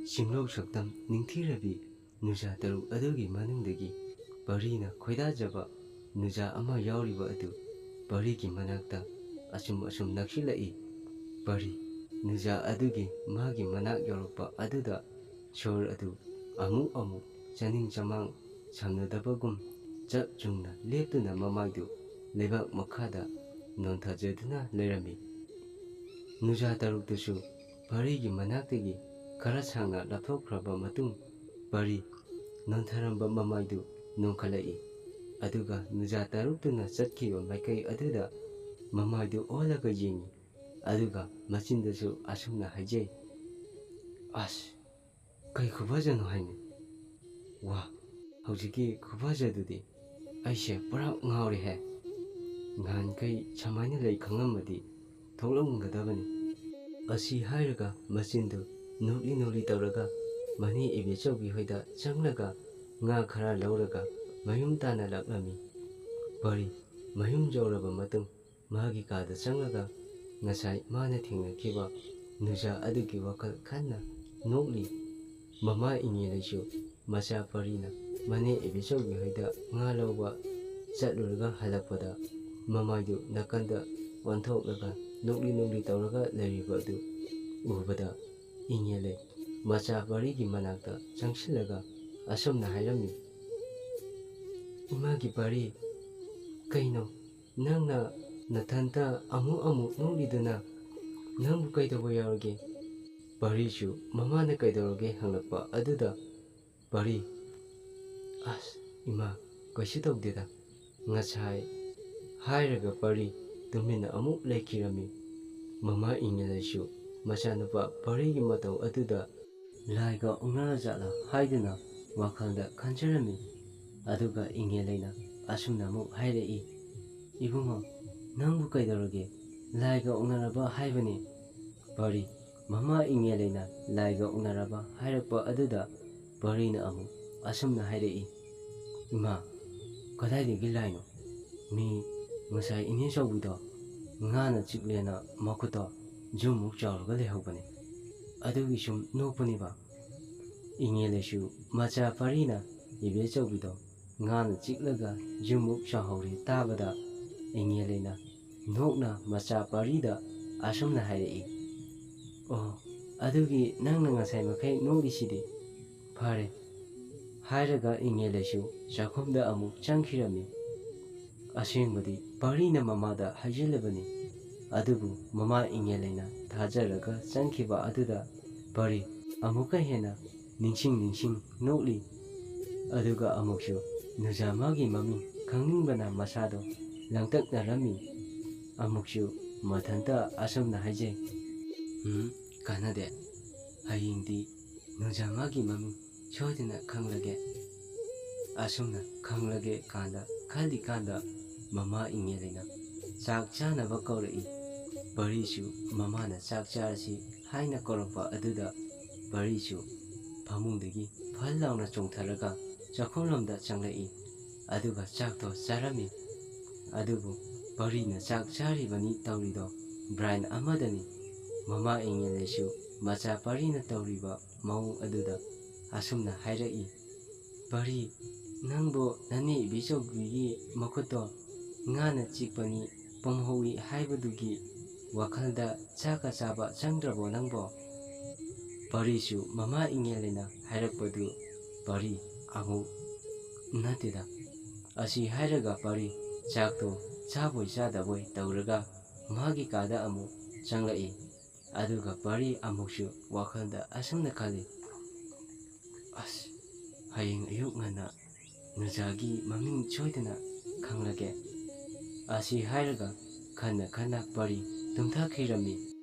ꯁꯤꯡꯂꯧ ꯁꯛꯇꯝ ꯅꯤꯡꯊꯤꯔꯕꯤ ꯅꯨꯖꯥ ꯇꯔꯨꯛ ꯑꯗꯨꯒꯤ ꯃꯅꯨꯡꯗꯒꯤ ꯄꯔꯤꯅ ꯈꯣꯏꯗꯥꯖꯕ ꯅꯨꯖꯥ ꯑꯃ ꯌꯥꯎꯔꯤꯕ ꯑꯗꯨ ꯄꯔꯤꯒꯤ ꯃꯅꯥꯛꯇ ꯑꯁꯨꯝ ꯅꯛꯁꯤꯜꯂꯛꯏ꯫ ꯄꯔꯤ ꯅꯨꯖꯥ ꯑꯗꯨꯒꯤ ꯃꯥꯒꯤ ꯃꯅꯥꯛ ꯌꯧꯔꯛꯄ ꯑꯗꯨꯗ ꯁꯣꯔ ꯑꯗꯨ ꯑꯃꯨꯛ ꯆꯅꯤꯡ ꯆꯃꯥꯡ ꯁꯝꯅꯗꯕꯒꯨꯝ ꯆꯞ ꯆꯨꯡꯅ ꯂꯦꯞꯇꯨꯅ ꯃꯃꯥꯏꯗꯨ ꯂꯩꯕꯥꯛ ꯃꯈꯥꯗ ꯅꯣꯟꯊꯖꯗꯨꯅ ꯂꯩꯔꯝꯃꯤ꯫ ꯅꯨꯖꯥ ꯇꯔꯨꯛꯇꯨꯁꯨ ꯄꯔꯤꯒꯤ ꯃꯅꯥꯛꯇꯒꯤ ꯈꯔ ꯁꯥꯡꯅ ꯂꯥꯞꯊꯣꯛꯈ꯭ꯔꯕ ꯃꯇꯨꯡ ꯄꯔꯤ ꯅꯣꯟꯊꯔꯝꯕ ꯃꯃꯥꯏꯗꯨ ꯅꯣꯟꯈꯠꯂꯛꯏ꯫ ꯑꯗꯨꯒ ꯅꯨꯖꯥ ꯇꯔꯨꯛꯇꯨꯅ ꯆꯠꯈꯤꯕ ꯃꯥꯏꯀꯩ ꯑꯗꯨꯗ ꯃꯃꯥꯏꯗꯨ ꯑꯣꯜꯂꯒ ꯌꯦꯡꯉꯤ꯫ ꯑꯗꯨꯒ ꯃꯆꯤꯟꯗꯁꯨ ꯑꯁꯨꯝꯅ ꯍꯥꯏꯖꯩ, "ꯑꯁ, ꯀꯩ ꯈꯨꯐꯖꯅꯣ ꯍꯥꯏꯅꯤ! ꯋꯥ, ꯍꯧꯖꯤꯛꯀꯤ ꯈꯨꯐꯖꯗꯨꯗꯤ ꯑꯩꯁꯦ ꯄꯨꯔꯥ ꯉꯥꯎꯔꯦꯍꯦ! ꯅꯍꯥꯟꯈꯩ ꯁꯨꯃꯥꯏꯅ ꯂꯩ ꯈꯪꯉꯝꯃꯗꯤ ꯊꯣꯛꯂꯝꯒꯗꯕꯅꯤ"꯫ ꯑꯁꯤ ꯍꯥꯏꯔꯒ ꯃꯆꯤꯟꯗꯨ ꯅꯣꯛꯂꯤ ꯇꯧꯔꯒ ꯃꯅꯦ ꯏꯕꯦꯆꯧꯕꯤ ꯍꯣꯏꯗ ꯆꯪꯂꯒ ꯉꯥ ꯈꯔ ꯂꯧꯔꯒ ꯃꯌꯨꯝ ꯇꯥꯅ ꯂꯥꯛꯂꯝꯃꯤ꯫ ꯄꯔꯤ ꯃꯌꯨꯝ ꯌꯧꯔꯕ ꯃꯇꯨꯡ ꯃꯥꯒꯤ ꯀꯥꯗ ꯆꯪꯂꯒ ꯉꯁꯥꯏ ꯃꯥꯅ ꯊꯦꯡꯅꯈꯤꯕ ꯅꯨꯖꯥ ꯑꯗꯨꯒꯤ ꯋꯥꯈꯜ ꯈꯟꯅ ꯅꯣꯛꯂꯤ꯫ ꯃꯃꯥ ꯏꯉꯦꯂꯩꯁꯨ ꯃꯆꯥ ꯄꯔꯤꯅ ꯃꯅꯦ ꯏꯕꯦꯆꯧꯕꯤ ꯍꯣꯏꯗ ꯉꯥ ꯂꯧꯕ ꯆꯠꯂꯨꯔꯒ ꯍꯜꯂꯛꯄꯗ ꯃꯃꯥꯏꯗꯨ ꯅꯥꯀꯟꯗ ꯑꯣꯟꯊꯣꯛꯂꯒ ꯅꯣꯛꯂꯤ ꯇꯧꯔꯒ ꯂꯩꯔꯤꯕ ꯑꯗꯨ ꯎꯕꯗ ꯏꯉꯦꯂꯩ ꯃꯆꯥ ꯄꯔꯤꯒꯤ ꯃꯅꯥꯛꯇ ꯆꯪꯁꯤꯜꯂꯒ ꯑꯁꯨꯝꯅ ꯍꯥꯏꯔꯝꯃꯤ, "ꯏꯃꯥꯒꯤ ꯄꯔꯤ, ꯀꯩꯅꯣ ꯅꯪꯅ ꯅꯊꯟꯇ ꯑꯃꯨꯛ ꯅꯣꯛꯂꯤꯗꯨꯅ? ꯅꯪꯕꯨ ꯀꯩꯗꯧꯕ ꯌꯥꯎꯔꯒꯦ?" ꯄꯔꯤꯁꯨ ꯃꯃꯥꯅ ꯀꯩꯗꯧꯔꯒꯦ ꯍꯪꯂꯛꯄ ꯑꯗꯨꯗ ꯄꯔꯤ, "ꯑꯁ ꯏꯃꯥ, ꯀꯩꯁꯨ ꯇꯧꯗꯦꯗ" ꯉꯁꯥꯏ ꯍꯥꯏꯔꯒ ꯄꯔꯤ ꯇꯨꯃꯤꯟꯅ ꯑꯃꯨꯛ ꯂꯩꯈꯤꯔꯝꯃꯤ꯫ ꯃꯃꯥ ꯏꯉꯦꯂꯩꯁꯨ ꯃꯆꯥꯅꯨꯄꯥ ꯄꯔꯤꯒꯤ ꯃꯇꯧ ꯑꯗꯨꯗ ꯂꯥꯏꯒ ꯑꯣꯛꯅꯔꯖꯥꯠꯂ ꯍꯥꯏꯗꯨꯅ ꯋꯥꯈꯜꯗ ꯈꯟꯖꯔꯝꯃꯤ꯫ ꯑꯗꯨꯒ ꯏꯉꯦꯂꯩꯅ ꯑꯁꯨꯝꯅ ꯑꯃꯨꯛ ꯍꯥꯏꯔꯛꯏ, "ꯏꯕꯨꯡꯉꯣ, ꯅꯪꯕꯨ ꯀꯩꯗꯧꯔꯒꯦ? ꯂꯥꯏꯒ ꯑꯣꯛꯅꯔꯕ ꯍꯥꯏꯕꯅꯤ"꯫ ꯄꯔꯤ ꯃꯃꯥ ꯏꯉꯦꯂꯩꯅ ꯂꯥꯏꯒ ꯑꯣꯛꯅꯔꯕ ꯍꯥꯏꯔꯛꯄ ꯑꯗꯨꯗ ꯄꯔꯤꯅ ꯑꯃꯨꯛ ꯑꯁꯨꯝꯅ ꯍꯥꯏꯔꯛꯏ, "ꯏꯃꯥ, ꯀꯗꯥꯏꯗꯒꯤ ꯂꯥꯏꯅꯣ? ꯃꯤ ꯉꯁꯥꯏ ꯏꯅꯦꯆꯧꯕꯤꯗꯣ ꯉꯥꯅ ꯆꯤꯛꯂꯦꯅ ꯃꯈꯨꯠꯇꯣ ꯖꯨꯃꯨꯛ ꯆꯥꯎꯔꯒ ꯂꯩꯍꯧꯕꯅꯤ, ꯑꯗꯨꯒꯤ ꯁꯨꯝ ꯅꯣꯛꯄꯅꯤꯕ"꯫ ꯏꯉꯦꯂꯩꯁꯨ ꯃꯆꯥ ꯄꯔꯤꯅ ꯏꯕꯦꯆꯧꯕꯤꯗꯣ ꯉꯥꯅ ꯆꯤꯛꯂꯒ ꯖꯨꯃꯨꯛ ꯆꯥꯎꯍꯧꯔꯦ ꯇꯥꯕꯗ ꯏꯉꯦꯂꯩꯅ ꯅꯣꯛꯅ ꯃꯆꯥ ꯄꯔꯤꯗ ꯑꯁꯨꯝꯅ ꯍꯥꯏꯔꯛꯏ, "ꯑꯣ, ꯑꯗꯨꯒꯤ ꯅꯪꯅ ꯉꯁꯥꯏ ꯃꯈꯩ ꯅꯣꯛꯂꯤꯁꯤꯗꯤ? ꯐꯔꯦ", ꯍꯥꯏꯔꯒ ꯏꯉꯦꯂꯩꯁꯨ ꯆꯥꯛꯈꯨꯝꯗ ꯑꯃꯨꯛ ꯆꯪꯈꯤꯔꯝꯃꯤ꯫ ꯑꯁꯦꯡꯕꯗꯤ ꯄꯔꯤꯅ ꯃꯃꯥꯗ ꯍꯥꯏꯖꯤꯜꯂꯕꯅꯤ꯫ ꯑꯗꯨꯕꯨ ꯃꯃꯥ ꯏꯉꯦꯂꯩꯅ ꯊꯥꯖꯔꯒ ꯆꯪꯈꯤꯕ ꯑꯗꯨꯗ ꯄꯔꯤ ꯑꯃꯨꯛꯀ ꯍꯦꯟꯅ ꯅꯤꯡꯁꯤꯡ ꯅꯣꯛꯂꯤ꯫ ꯑꯗꯨꯒ ꯑꯃꯨꯛꯁꯨ ꯅꯨꯖꯥ ꯃꯥꯒꯤ ꯃꯃꯤꯡ ꯈꯪꯅꯤꯡꯕꯅ ꯃꯁꯥꯗꯣ ꯂꯥꯡꯇꯛꯅꯔꯝꯃꯤ꯫ ꯑꯃꯨꯛꯁꯨ ꯃꯊꯟꯇ ꯑꯁꯨꯝꯅ ꯍꯥꯏꯖꯩ, "ꯀꯥꯟꯅꯗꯦ, ꯍꯌꯦꯡꯗꯤ ꯅꯨꯖꯥ ꯃꯥꯒꯤ ꯃꯃꯤꯡ ꯁꯣꯏꯗꯅ ꯈꯪꯂꯒꯦ"꯫ ꯑꯁꯨꯝꯅ ꯈꯪꯂꯒꯦ ꯀꯥꯟꯗ ꯈꯜꯂꯤꯀꯥꯟꯗ ꯃꯃꯥ ꯏꯉꯦꯂꯩꯅ ꯆꯥꯛ ꯆꯥꯅꯕ ꯀꯧꯔꯛꯏ꯫ ꯄꯔꯤꯁꯨ ꯃꯃꯥꯅ ꯆꯥꯛ ꯆꯥꯔꯁꯤ ꯍꯥꯏꯅ ꯀꯧꯔꯛꯄ ꯑꯗꯨꯗ ꯄꯔꯤꯁꯨ ꯐꯃꯨꯡꯗꯒꯤ ꯐꯜ ꯂꯥꯎꯅ ꯆꯣꯡꯊꯔꯒ ꯆꯥꯛꯈꯨꯝꯂꯣꯝꯗ ꯆꯪꯂꯛꯏ꯫ ꯑꯗꯨꯒ ꯆꯥꯛꯇꯣ ꯆꯥꯔꯝꯃꯤ꯫ ꯑꯗꯨꯕꯨ ꯄꯔꯤꯅ ꯆꯥꯛ ꯆꯥꯔꯤꯕꯅꯤ ꯇꯧꯔꯤꯗꯣ ꯕ꯭ꯔꯥꯏꯟ ꯑꯃꯗꯅꯤ꯫ ꯃꯃꯥ ꯏꯉꯦꯂꯩꯁꯨ ꯃꯆꯥ ꯄꯔꯤꯅ ꯇꯧꯔꯤꯕ ꯃꯑꯣꯡ ꯑꯗꯨꯗ ꯑꯁꯨꯝꯅ ꯍꯥꯏꯔꯛꯏ, "ꯄꯔꯤ, ꯅꯪꯕꯨ ꯅꯅꯦ ꯏꯕꯦꯆꯧꯕꯤꯒꯤ ꯃꯈꯨꯠꯇꯣ ꯉꯥꯅ ꯆꯤꯛꯄꯅꯤ ꯄꯣꯝꯍꯧꯏ ꯍꯥꯏꯕꯗꯨꯒꯤ ꯋꯥꯈꯜꯗ ꯆꯥꯛꯀ ꯆꯥꯕ ꯆꯪꯗ꯭ꯔꯕꯣ ꯅꯪꯕꯣ"꯫ ꯄꯔꯤꯁꯨ ꯃꯃꯥ ꯏꯉꯦꯂꯩꯅ ꯍꯥꯏꯔꯛꯄꯗꯨ ꯄꯔꯤ ꯑꯃꯨꯛ, "ꯅꯠꯇꯦꯗ", ꯑꯁꯤ ꯍꯥꯏꯔꯒ ꯄꯔꯤ ꯆꯥꯛꯇꯣ ꯆꯥꯕꯣꯏ ꯆꯥꯗꯕꯣꯏ ꯇꯧꯔꯒ ꯃꯥꯒꯤ ꯀꯥꯗ ꯑꯃꯨꯛ ꯆꯪꯂꯛꯏ꯫ ꯑꯗꯨꯒ ꯄꯔꯤ ꯑꯃꯨꯛꯁꯨ ꯋꯥꯈꯜꯗ ꯑꯁꯨꯝꯅ ꯈꯜꯂꯤ, "ꯑꯁ, ꯍꯌꯦꯡ ꯑꯌꯨꯛ ꯉꯟꯅ ꯅꯨꯖꯥꯒꯤ ꯃꯃꯤꯡ ꯁꯣꯏꯗꯅ ꯈꯪꯂꯒꯦ"꯫ ꯑꯁꯤ ꯍꯥꯏꯔꯒ ꯈꯟꯅ ꯄꯔꯤ ꯇꯨꯝꯊꯈꯤꯔꯝꯃꯤ꯫